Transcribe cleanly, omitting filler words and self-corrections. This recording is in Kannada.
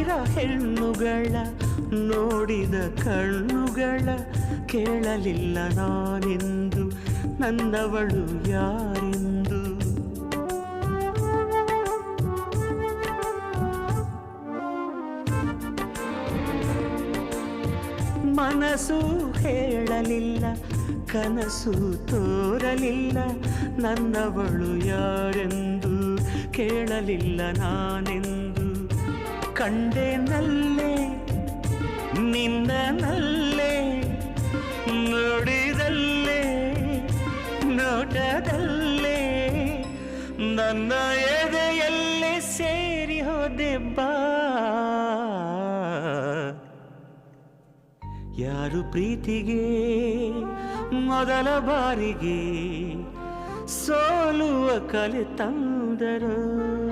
ಹೆಣ್ಣುಗಳ ನೋಡಿದ ಕಣ್ಣುಗಳ ಕೇಳಲಿಲ್ಲ ನಾನೆಂದು ನನ್ನವಳು ಯಾರೆಂದು. ಮನಸ್ಸು ಹೇಳಲಿಲ್ಲ, ಕನಸು ತೋರಲಿಲ್ಲ, ನನ್ನವಳು ಯಾರೆಂದು ಕೇಳಲಿಲ್ಲ ನಾನೆಂದು. ಕಂಡೆನಲ್ಲೇ ನಿನ್ನನಲ್ಲೇ, ನೋಡಿದಲ್ಲೇ ನೋಟದಲ್ಲೇ, ನನ್ನ ಎದೆಯಲ್ಲೇ ಸೇರಿ ಹೋದೆ ಬಾ. ಯಾರು ಪ್ರೀತಿಗೆ ಮೊದಲ ಬಾರಿಗೆ ಸೋಲುವ ಕಲೆ ತಂದರು.